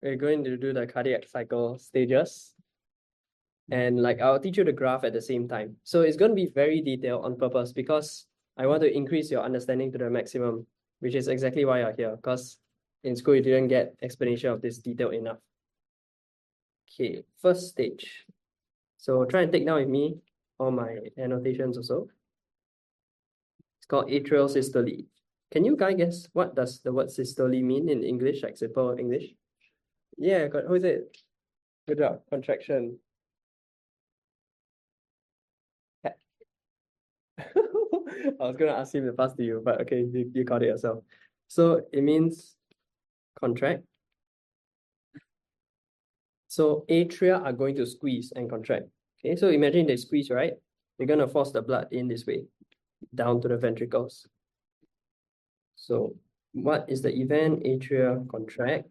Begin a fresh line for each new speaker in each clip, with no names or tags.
we're going to do the cardiac cycle stages. And like I'll teach you the graph at the same time. So it's going to be very detailed on purpose because I want to increase your understanding to the maximum, which is exactly why you're here. Because in school you didn't get explanation of this detail enough. Okay, first stage. So try and take down with me all my annotations also. It's called atrial systole. Can you guys guess what does the word systole mean in English, like simple English? Yeah, who is it? Good job. Contraction. I was gonna ask him to pass to you, but okay, you got it yourself. So it means contract. So atria are going to squeeze and contract. Okay, so imagine they squeeze, right? You're gonna force the blood in this way, down to the ventricles. So what is the event? Atria contract.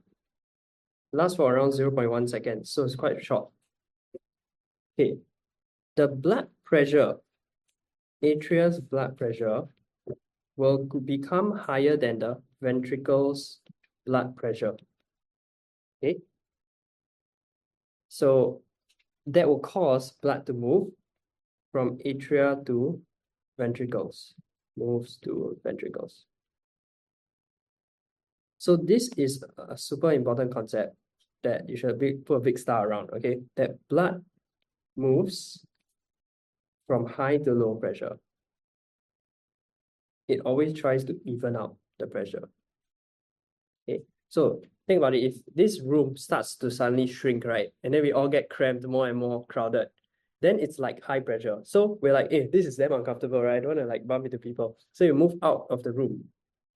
Lasts for around 0.1 seconds, so it's quite short. Okay, the blood pressure, atria's blood pressure will become higher than the ventricles' blood pressure. Okay, so that will cause blood to move from atria to ventricles, moves to ventricles. So this is a super important concept that you should put a big star around, okay? That blood moves from high to low pressure. It always tries to even out the pressure. Okay, so think about it. If this room starts to suddenly shrink, right? And then we all get cramped, more and more crowded, then it's like high pressure. So we're like, hey, this is damn uncomfortable, right? I don't want to like bump into people. So you move out of the room.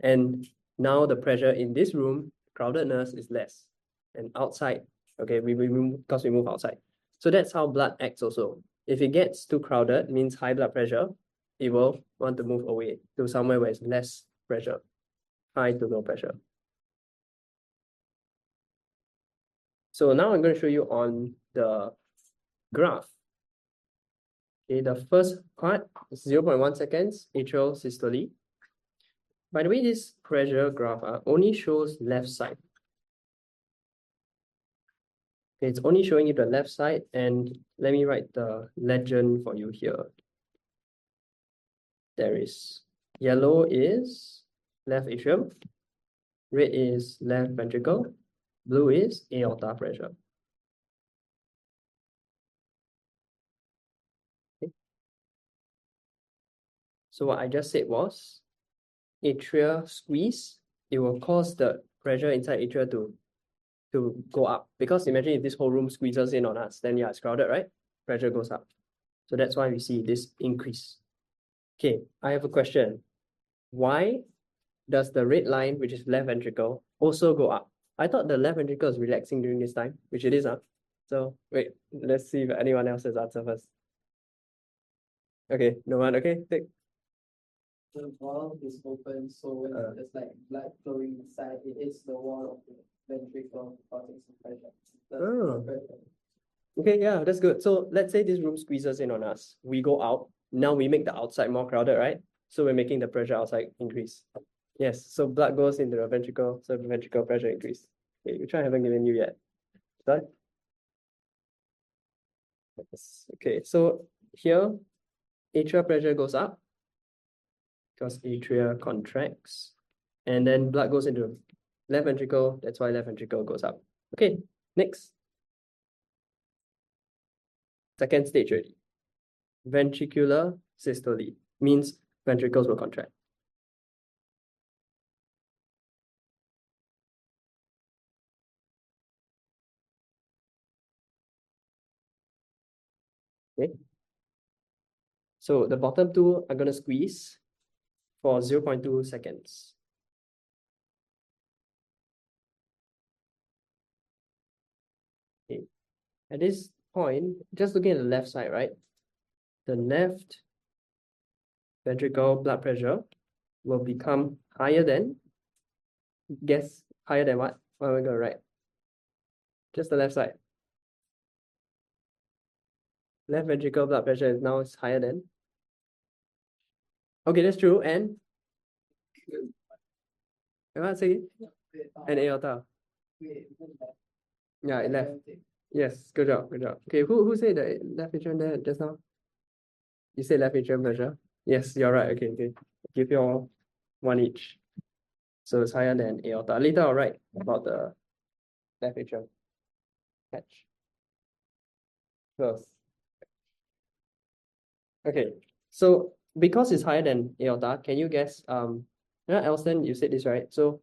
And now the pressure in this room, crowdedness is less. And outside, okay, we move because we move outside. So that's how blood acts also. If it gets too crowded, means high blood pressure, it will want to move away to somewhere where it's less pressure, high to low pressure. So now I'm going to show you on the graph. Okay, the first part is 0.1 seconds, atrial systole. By the way, this pressure graph only shows left side. Okay, it's only showing you the left side, and let me write the legend for you here. There is yellow is left atrium, red is left ventricle, blue is aorta pressure. Okay. So what I just said was atria squeeze, it will cause the pressure inside atria to go up. Because imagine if this whole room squeezes in on us, then yeah, it's crowded, right? Pressure goes up. So that's why we see this increase. Okay, I have a question. Why does the red line, which is left ventricle, also go up? I thought the left ventricle is relaxing during this time, which it is, huh? So wait, let's see if anyone else has answer first. Okay, no one, okay, take.
The valve is open, so when there's like blood flowing inside, it hits the wall of the ventricle, causing some pressure.
Oh. Okay, yeah, that's good. So let's say this room squeezes in on us. We go out. Now we make the outside more crowded, right? So we're making the pressure outside increase. Yes, so blood goes into the ventricle, so the ventricle pressure increase. Okay, which I haven't given you yet. Done? Yes. Okay, so here, atrial pressure goes up because atria contracts. And then blood goes into left ventricle. That's why left ventricle goes up. Okay, next. Second stage already. Ventricular systole means ventricles will contract. Okay. So the bottom two are going to squeeze for 0.2 seconds. Okay. At this point, just looking at the left side, right? The left ventricle blood pressure will become higher than, guess, higher than what? What am I going to write? Just the left side. Left ventricle blood pressure is now higher than. Okay, that's true. And what say? And aorta. Yeah, it left. Yes, good job, good job. Okay, who said the left atrium there just now? You said left atrium pressure? Yes, you're right. Okay, okay. Give you all one each. So it's higher than aorta. Later I'll write about the left atrium patch. Close. Okay, so because it's higher than aorta, can you guess? Elston, you said this, right? So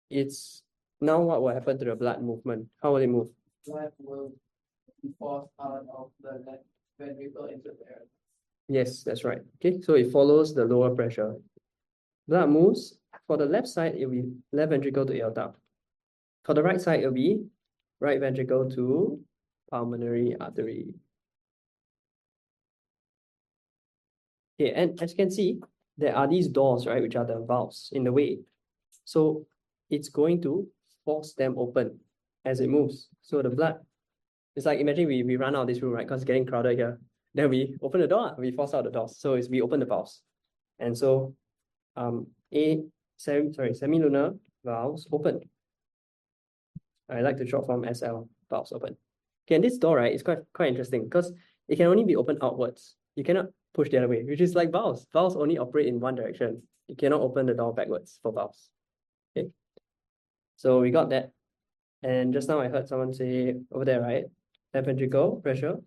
it's now what will happen to the blood movement? How will it move?
Blood will be forced out of the left ventricle into the air.
Yes, that's right. Okay, so it follows the lower pressure. Blood moves. For the left side, it will be left ventricle to aorta. For the right side, it will be right ventricle to pulmonary artery. Okay, and as you can see, there are these doors, right, which are the valves in the way. So it's going to force them open as it moves. So the blood, it's like imagine we run out of this room, right? Because it's getting crowded here. Then we open the door, we force out the doors. So we open the valves. And so semilunar valves open. I like to short form SL, valves open. Okay, and this door, right, is quite interesting because it can only be opened outwards. You cannot push the other way, which is like valves. Valves only operate in one direction. You cannot open the door backwards for valves. Okay. So we got that. And just now I heard someone say over there, right? Left ventricle pressure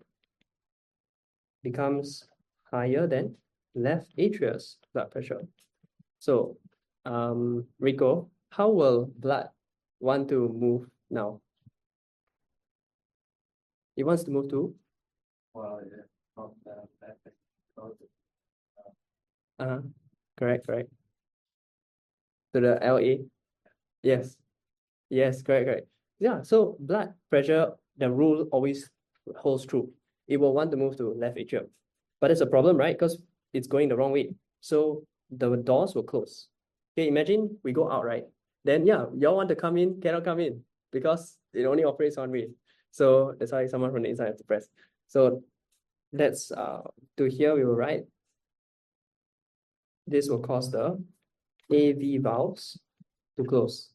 becomes higher than left atrius blood pressure. So, Rico, how will blood want to move now? It wants to move to?
Well, yeah, from the left ventricle
Uh-huh. Correct. To the LA? Yes. Yes, correct. Yeah, so blood pressure, the rule always holds true. It will want to move to left atrium. But it's a problem, right? Because it's going the wrong way. So the doors will close. Okay, imagine we go out, right? Then yeah, y'all want to come in, cannot come in because it only operates one way. So that's why someone from the inside has to press. So that's to here we will write. This will cause the AV valves to close.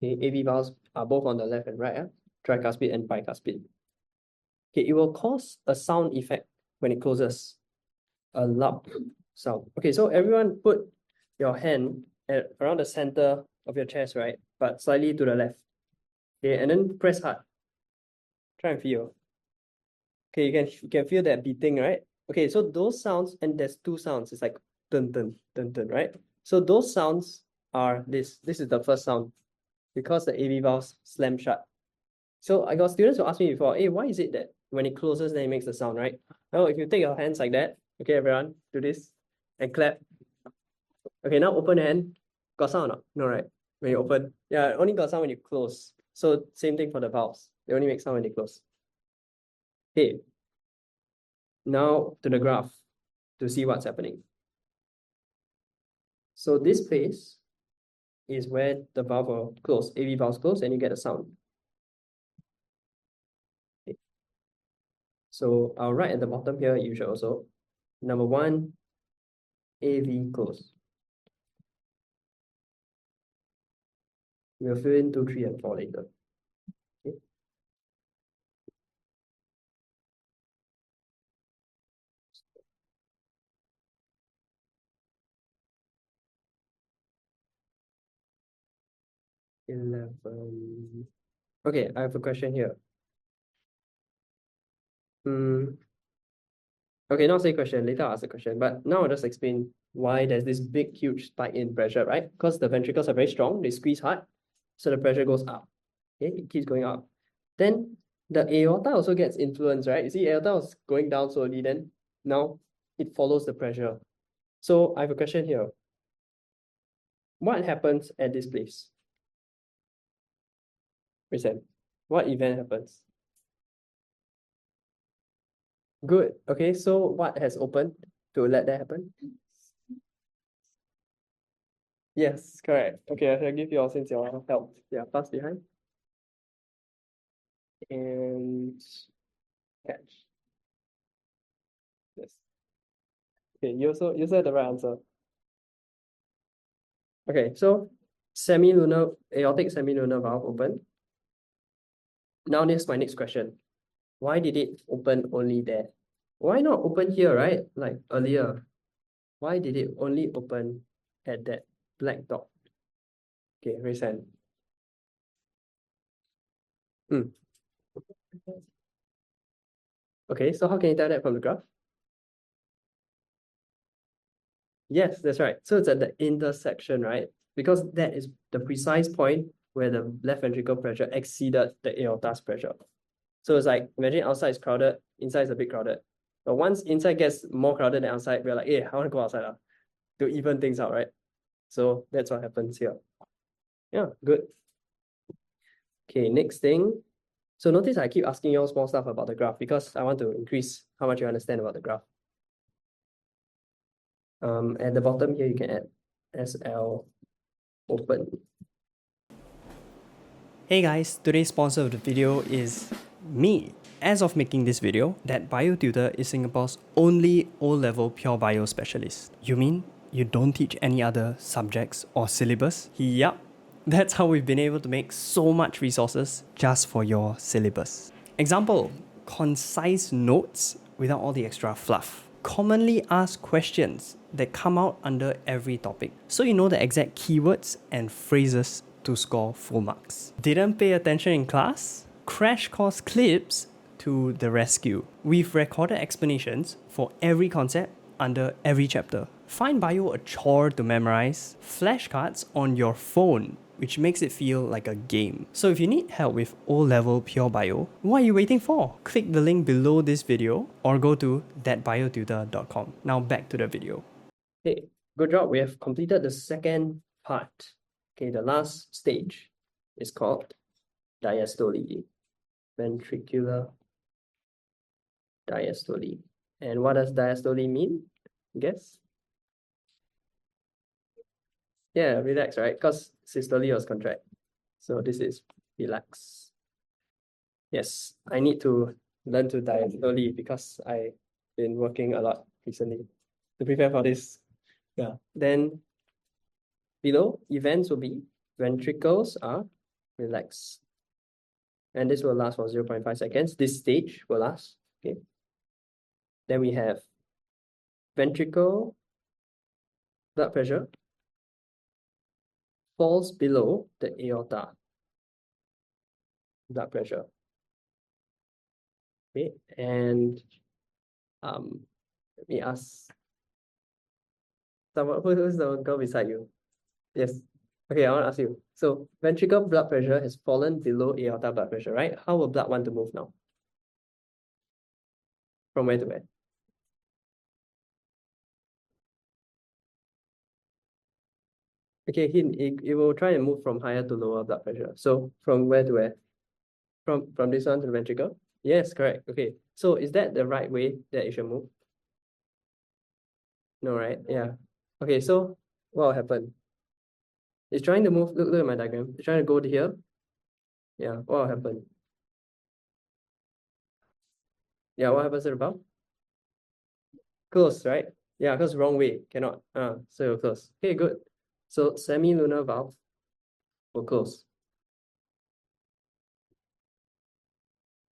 Okay, AV valves are both on the left and right, tricuspid and bicuspid. Okay, it will cause a sound effect when it closes, a loud sound. Okay, so everyone put your hand around the center of your chest, right? But slightly to the left. Okay, and then press hard. Try and feel. Okay, you can feel that beating, right? Okay, so those sounds, and there's two sounds. It's like dun dun dun dun, right? So those sounds are this. This is the first sound because the AV valves slam shut. So I got students who ask me before, hey, why is it that when it closes, then it makes the sound, right? Well, if you take your hands like that, okay, everyone, do this and clap. Okay, now open hand. Got sound or not? No, right? When you open, yeah, only got sound when you close. So same thing for the valves. They only make sound when they close. Okay. Now to the graph to see what's happening. So this place is where the valve will close, AV valves close, and you get a sound. Okay. So I'll write at the bottom here, you should also. Number one, AV close. We'll fill in 2, 3, and 4 later. Okay. Okay, I have a question here. Okay, not say question, later I'll ask the question, but now I'll just explain why there's this big, huge spike in pressure, right? Because the ventricles are very strong, they squeeze hard, so the pressure goes up. Okay, it keeps going up. Then the aorta also gets influenced, right? You see, aorta was going down slowly, then now it follows the pressure. So I have a question here. What happens at this place? Listen, what event happens? Good. Okay, so what has opened to let that happen? Yes, correct. Okay, I shall give you all since you all helped. Yeah, pass behind. And catch. Yes. Okay, you also had the right answer. Okay, so aortic semilunar valve open. Now here's my next question. Why did it open only there? Why not open here, right? Like earlier. Why did it only open at that black dot? Okay, raise hand. Okay, so how can you tell that from the graph? Yes, that's right. So it's at the intersection, right? Because that is the precise point where the left ventricle pressure exceeded the aorta's pressure. So it's like, imagine outside is crowded, inside is a bit crowded. But once inside gets more crowded than outside, we're like, hey, I want to go outside to even things out, right? So that's what happens here. Yeah, good. Okay, next thing. So notice I keep asking you all small stuff about the graph because I want to increase how much you understand about the graph. At the bottom here, you can add SL open.
Hey guys, today's sponsor of the video is me. As of making this video, ThatBioTutor is Singapore's only O-level pure bio specialist. You mean you don't teach any other subjects or syllabus? Yup. That's how we've been able to make so much resources just for your syllabus. Example, concise notes without all the extra fluff. Commonly asked questions that come out under every topic, so you know the exact keywords and phrases to score full marks. Didn't pay attention in class? Crash course clips to the rescue. We've recorded explanations for every concept under every chapter. Find bio a chore to memorize? Flashcards on your phone, which makes it feel like a game. So if you need help with O-level pure bio, what are you waiting for? Click the link below this video or go to thatbiotutor.com. Now back to the video.
Okay, good job. We have completed the second part. Okay, the last stage is called diastole, ventricular diastole. And what does diastole mean? Guess? Yeah, relax, right? Because systole was contract. So this is relax. Yes, I need to learn to diastole because I've been working a lot recently to prepare for this. Yeah. Then below, events will be ventricles are relaxed. And this will last for 0.5 seconds. This stage will last. Okay. Then we have ventricle blood pressure falls below the aorta blood pressure. Okay, and let me ask someone who's the girl beside you? Yes. Okay, I want to ask you. So ventricle blood pressure has fallen below aorta blood pressure, right? How will blood want to move now? From where to where? Okay, it will try and move from higher to lower blood pressure. So from where to where? From this one to the ventricle? Yes, correct. Okay. So is that the right way that it should move? No, right? Yeah. Okay, so what will happen? It's trying to move. Look at my diagram. It's trying to go to here. Yeah, what will happen? Yeah, what happens to the valve? Close, right? Yeah, because wrong way. Cannot. So it'll close. Okay, good. So semilunar valve will close.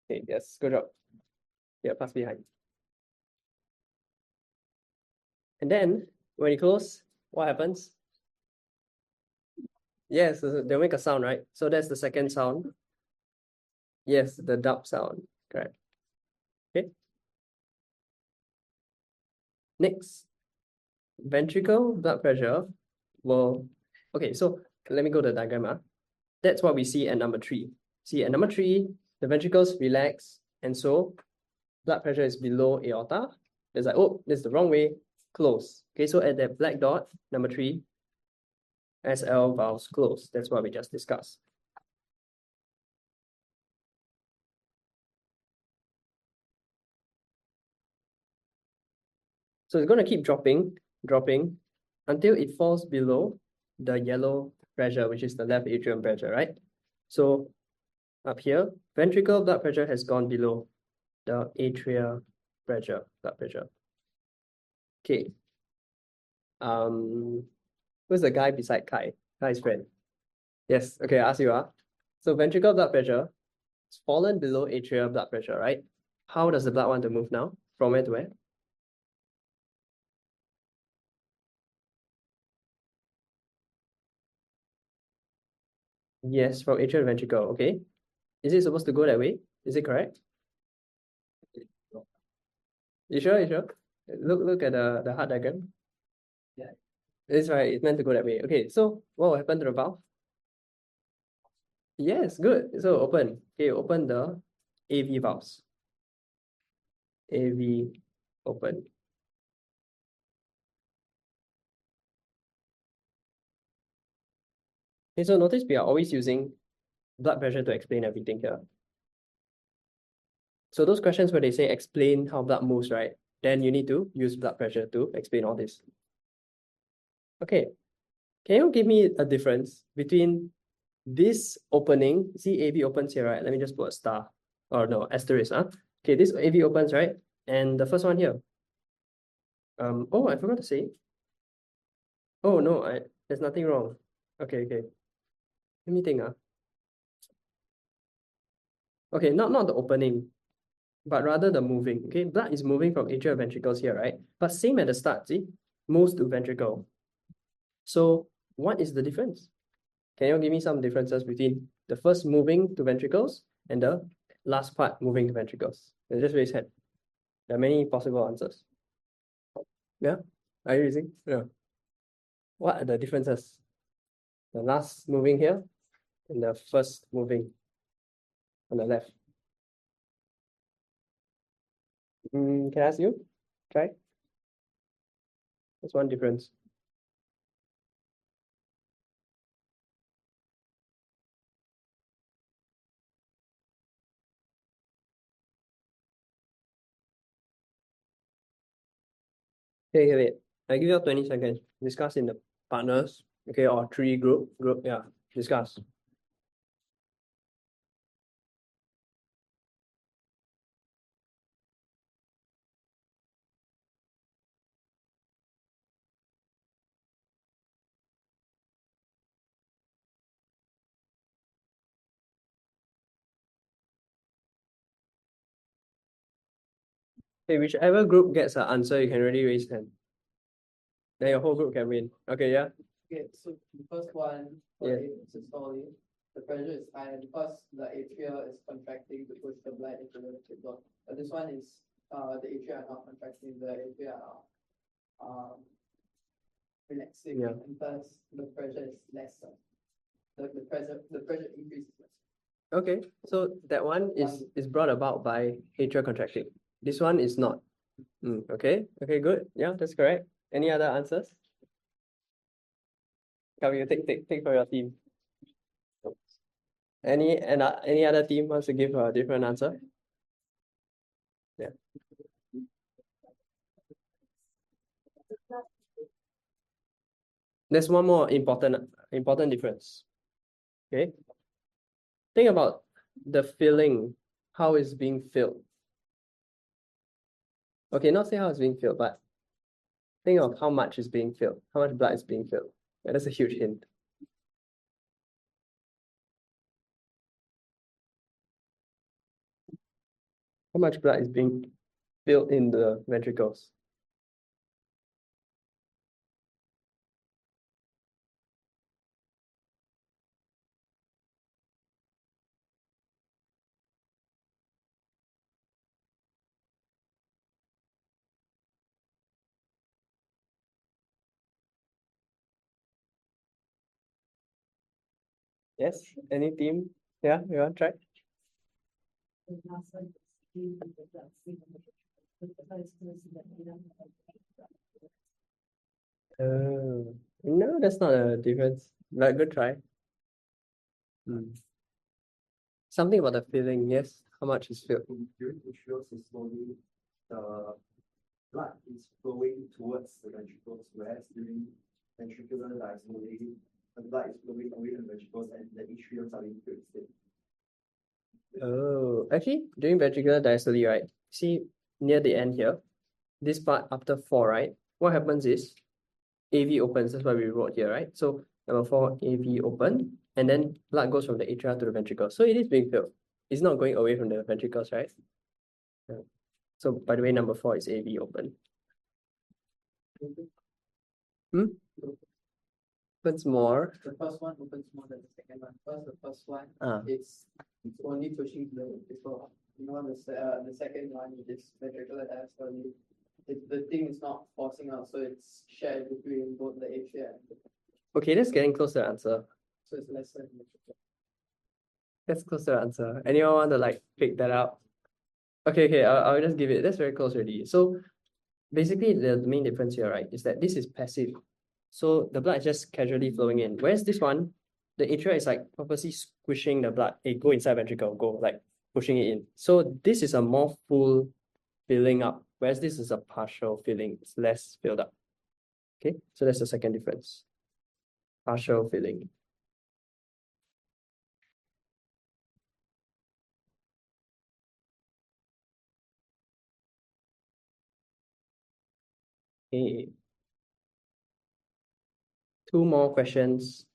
Okay, yes, good job. Yeah, pass behind. And then when you close, what happens? Yes, they'll make a sound, right? So that's the second sound. Yes, the dub sound. Correct. Okay. Next, ventricle blood pressure will. Okay, so let me go to the diagram. That's what we see at number 3. See, at number 3, the ventricles relax, and so blood pressure is below aorta. It's like, oh, this is the wrong way. Close. Okay, so at that black dot, number 3, SL valves close. That's what we just discussed. So it's going to keep dropping until it falls below the yellow pressure, which is the left atrium pressure, right? So up here, ventricle blood pressure has gone below the atrial pressure, blood pressure. Okay. Who's the guy beside Kai? Kai's friend. Yes. Okay, I ask you. So ventricle blood pressure It's fallen below atrial blood pressure, right? How does the blood want to move now? From where to where? Yes, from atrial to ventricle, okay. Is it supposed to go that way? Is it correct? You sure? You sure? Look at the heart diagram.
Yeah.
It's right, it's meant to go that way. Okay, so what will happen to the valve? Yes, good. So open. Okay, open the AV valves. AV open. Okay, so notice we are always using blood pressure to explain everything here. So those questions where they say explain how blood moves, right? Then you need to use blood pressure to explain all this. Okay, can you give me a difference between this opening? See, AV opens here, right? Let me just put a star or no, asterisk. Okay, this AV opens, right? And the first one here. Oh, I forgot to say. Oh no, there's nothing wrong. Okay. Let me think. Okay, not the opening, but rather the moving. Okay, blood is moving from atrial ventricles here, right? But same at the start, see? Moves to ventricle. So what is the difference? Can you give me some differences between the first moving to ventricles and the last part moving to ventricles? Just raise hand. There are many possible answers. Yeah? Are you using? Yeah. What are the differences? The last moving here and the first moving on the left. Can I ask you? Try. That's one difference. Okay, wait. I give you 20 seconds. Discuss in the partners, okay, or three group, yeah, discuss. Okay, whichever group gets an answer, you can already raise hand. Then your whole group can win. Okay, yeah.
Okay, so the first one,
Yeah.
systole, the pressure is high because the atria is contracting to push the blood into the ventricle. But this one is the atria are not contracting, the atria are relaxing,
Yeah.
and thus the pressure is lesser. The pressure increases less.
Okay, so that one is brought about by atrial contracting. This one is not. Okay, good. Yeah, that's correct. Any other answers? Come, you take for your team. Any other team wants to give a different answer? Yeah. There's one more important difference. Okay. Think about the filling, how it's being filled. Okay, not say how it's being filled, but think of how much is being filled, how much blood is being filled. Yeah, that's a huge hint. How much blood is being filled in the ventricles? Yes, any team? Yeah, you want to try? No, that's not a difference. But good try. Something about the filling, yes. How much is filled?
During atrial systole, the blood is flowing towards the ventricles, whereas during ventricular diastole, the blood is flowing away from the ventricles and the atriums are being filled instead.
Oh, actually, during ventricular diastole, right? See near the end here, this part after 4, right? What happens is AV opens. That's why we wrote here, right? So number 4, AV open, and then blood goes from the atria to the ventricle. So it is being filled. It's not going away from the ventricles, right? Yeah. So by the way, number 4 is AV open. Opens more.
The first one opens more than the second one. The first one,
Ah.
it's only pushing the ventricle. You know, the second one, which is ventricular diastole, the thing is not forcing out, so it's shared between both the atria and the,
Okay, that's getting close to the answer.
so it's lesser than ventricle.
That's close to the answer. Anyone want to like pick that out? Okay, I'll just give it. That's very close already. So basically, the main difference here, right, is that this is passive. So the blood is just casually flowing in. Whereas this one, the atria is like purposely squishing the blood. Hey, go inside ventricle, go, like pushing it in. So this is a more full filling up, whereas this is a partial filling. It's less filled up. Okay, so that's the second difference. Partial filling. Okay. 2 more questions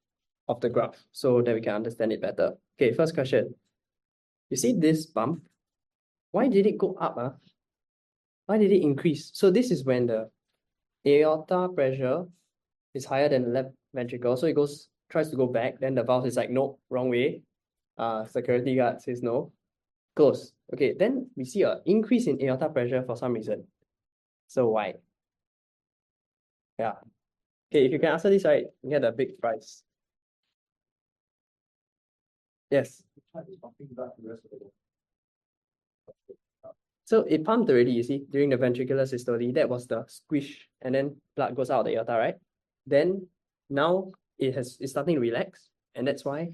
of the graph so that we can understand it better. Okay, first question. You see this bump? Why did it go up? Why did it increase? So this is when the aorta pressure is higher than the left ventricle. So it tries to go back. Then the valve is like, no, wrong way. Security guard says no. Close. Okay, then we see an increase in aorta pressure for some reason. So why? Yeah. Okay, if you can answer this right, you get a big prize. Yes. So it pumped already, you see, during the ventricular systole. That was the squish, and then blood goes out of the aorta, right? Then now it's starting to relax, and that's why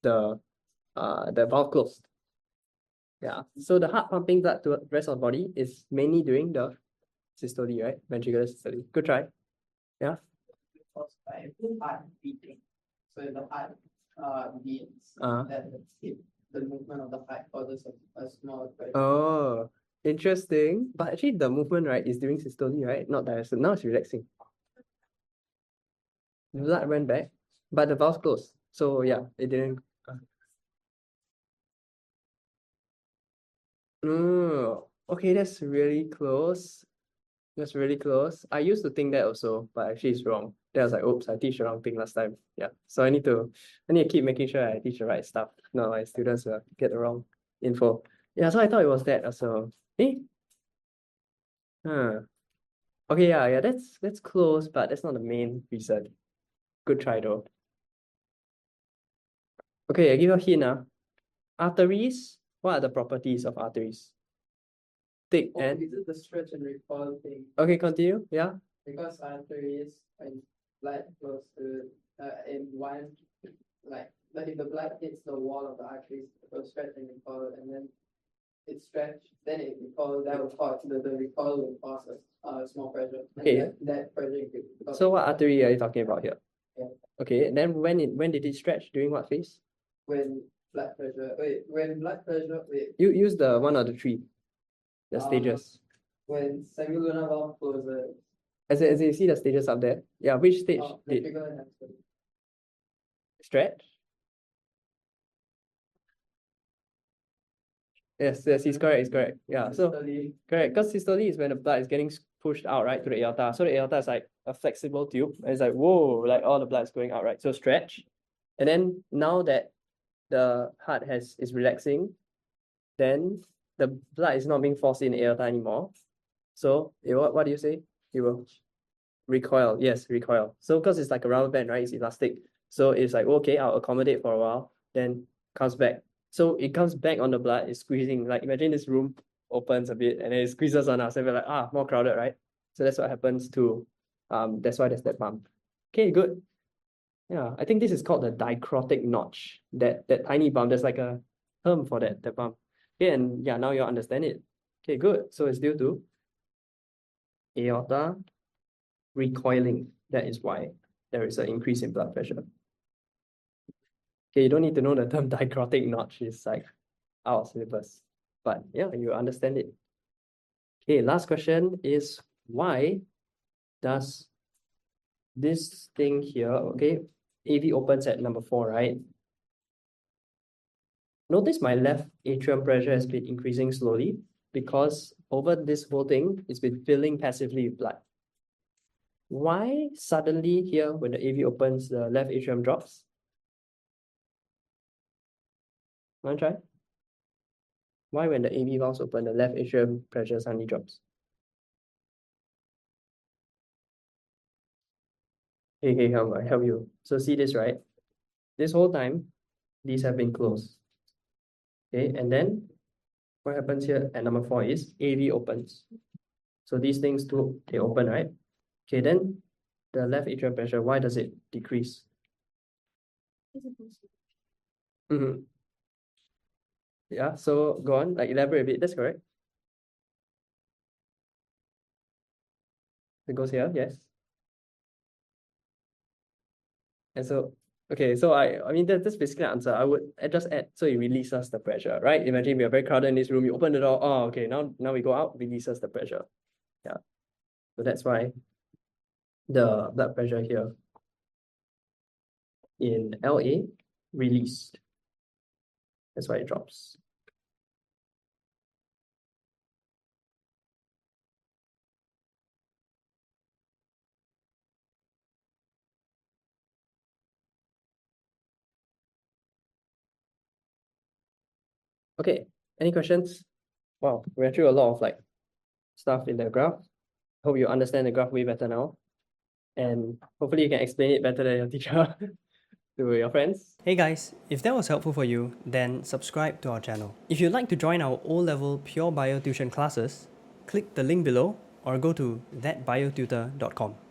the valve closed. Yeah. So the heart pumping blood to the rest of the body is mainly during the systole, right? Ventricular systole. Good try. Yeah.
Caused by heart beating. So if the heart beats, the movement of the heart causes a small pressure.
Oh, interesting. But actually the movement, right, is during systole, right? Not diastole. Now it's relaxing. The blood went back, but the valve closed. So yeah, it didn't. Okay, that's really close. That's really close. I used to think that also, but actually it's wrong. Then I was like, oops, I teach the wrong thing last time. Yeah. So I need to keep making sure I teach the right stuff. No, my students will get the wrong info. Yeah, so I thought it was that also. Eh? Okay, yeah, that's close, but that's not the main reason. Good try though. Okay, I give you a hint. Arteries, what are the properties of arteries? Thick and
This is the stretch and recoil thing.
okay, continue. Yeah.
Because arteries and blood flows to in one like if the blood hits the wall of the arteries, it will stretch and recoil, and then it stretch, then it recoil, that will cause the recoil will cause a small pressure.
Okay.
And that pressure increases.
So what artery are you talking about here?
Yeah.
Okay, and then when did it stretch? During what phase?
When blood pressure
You use the one or the three, the stages.
when semilunar valve closes.
As you see the stages up there. Yeah, which stage did
Ventricular and diastole.
stretch? Yes, he's correct. Yeah, so correct, because systole is when the blood is getting pushed out, right, to the aorta. So the aorta is like a flexible tube. And it's like, whoa, like all the blood is going out, right? So stretch. And then now that the heart is relaxing, then the blood is not being forced in the aorta anymore. So what do you say? It will recoil. Yes, recoil. So because it's like a rubber band, right? It's elastic. So it's like, okay, I'll accommodate for a while, then comes back. So it comes back on the blood, it's squeezing. Like imagine this room opens a bit and then it squeezes on us and we're like, more crowded, right? So that's what happens to, that's why there's that bump. Okay, good. Yeah, I think this is called the dicrotic notch. That tiny bump, there's like a term for that bump. Okay, and yeah, now you understand it. Okay, good. So it's due to aorta recoiling. That is why there is an increase in blood pressure. Okay, you don't need to know the term dicrotic notch. It's like our syllabus. But yeah, you understand it. Okay, last question is why does this thing here, okay, AV opens at number 4, right? Notice my left atrium pressure has been increasing slowly because over this whole thing, it's been filling passively with blood. Why suddenly here, when the AV opens, the left atrium drops? Want to try? Why when the AV valves open, the left atrium pressure suddenly drops? Hey, come on, I help you. So see this, right? This whole time, these have been closed. Okay, and then what happens here at number 4 is AV opens. So these things too, they open, right? Okay, then the left atrial pressure, why does it decrease? Mm-hmm. Yeah, so go on, like elaborate a bit. That's correct. It goes here, yes. And so, okay, so I mean that's basically the answer. I would just add, so it releases the pressure, right? Imagine we are very crowded in this room, you open the door, oh, okay, now we go out, releases the pressure. Yeah. So that's why the blood pressure here in LA released. That's why it drops. Okay, any questions? Wow, we went through a lot of like stuff in the graph. Hope you understand the graph way better now. And hopefully you can explain it better than your teacher to your friends.
Hey guys, if that was helpful for you, then subscribe to our channel. If you'd like to join our O-level Pure Bio tuition classes, click the link below or go to ThatBioTutor.com.